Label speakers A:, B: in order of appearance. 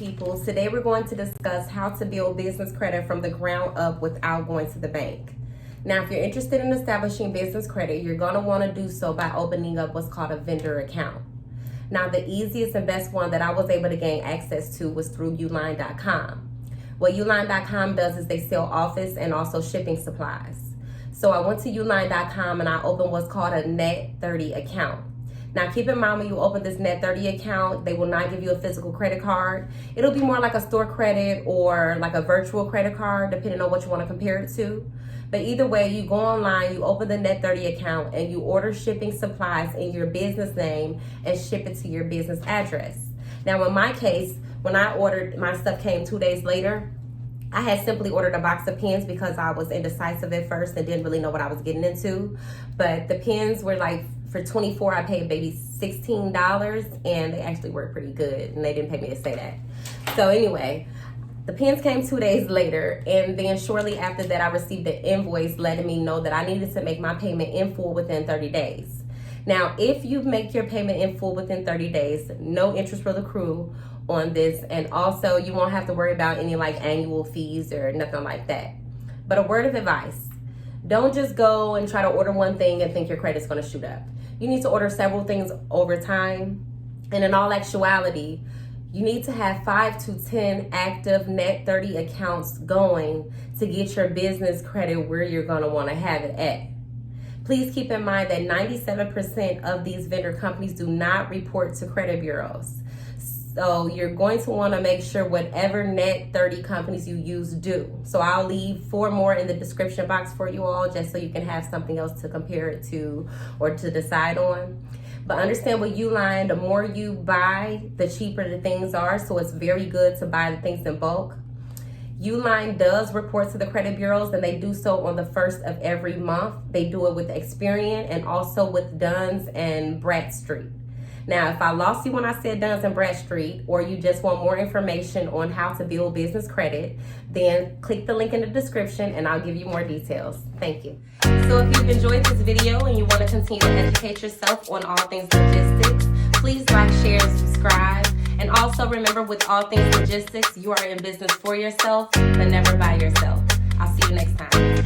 A: people. Today we're going to discuss how to build business credit from the ground up without going to the bank. Now, if you're interested in establishing business credit, you're going to want to do so by opening up what's called a vendor account. Now, the easiest and best one that I was able to gain access to was through Uline.com. What Uline.com does is they sell office and also shipping supplies. So I went to Uline.com and I opened what's called a Net30 account. Now, keep in mind when you open this Net30 account, they will not give you a physical credit card. It'll be more like a store credit or like a virtual credit card, depending on what you want to compare it to. But either way, you go online, you open the Net30 account, and you order shipping supplies in your business name and ship it to your business address. Now, in my case, when I ordered, my stuff came 2 days later. I had simply ordered a box of pens because I was indecisive at first and didn't really know what I was getting into. But the pens were like, for 24, I paid maybe $16, and they actually worked pretty good, and they didn't pay me to say that. So anyway, the pens came 2 days later, and then shortly after that, I received an invoice letting me know that I needed to make my payment in full within 30 days. Now, if you make your payment in full within 30 days, no interest will accrue on this, and also you won't have to worry about any like annual fees or nothing like that. But a word of advice, don't just go and try to order one thing and think your credit's going to shoot up. You need to order several things over time, and in all actuality, you need to have 5 to 10 active Net30 accounts going to get your business credit where you're going to want to have it at. Please keep in mind that 97% of these vendor companies do not report to credit bureaus. So you're going to want to make sure whatever Net30 companies you use do. So I'll leave 4 more in the description box for you all, just so you can have something else to compare it to or to decide on. But understand with Uline, the more you buy, the cheaper the things are. So it's very good to buy the things in bulk. Uline does report to the credit bureaus, and they do so on the 1st of every month. They do it with Experian and also with Dunn's and Bradstreet. Now, if I lost you when I said Dunn's and Bradstreet, or you just want more information on how to build business credit, then click the link in the description and I'll give you more details. Thank you. So if you've enjoyed this video and you want to continue to educate yourself on all things logistics, please like, share, and subscribe. And also remember, with all things logistics, you are in business for yourself, but never by yourself. I'll see you next time.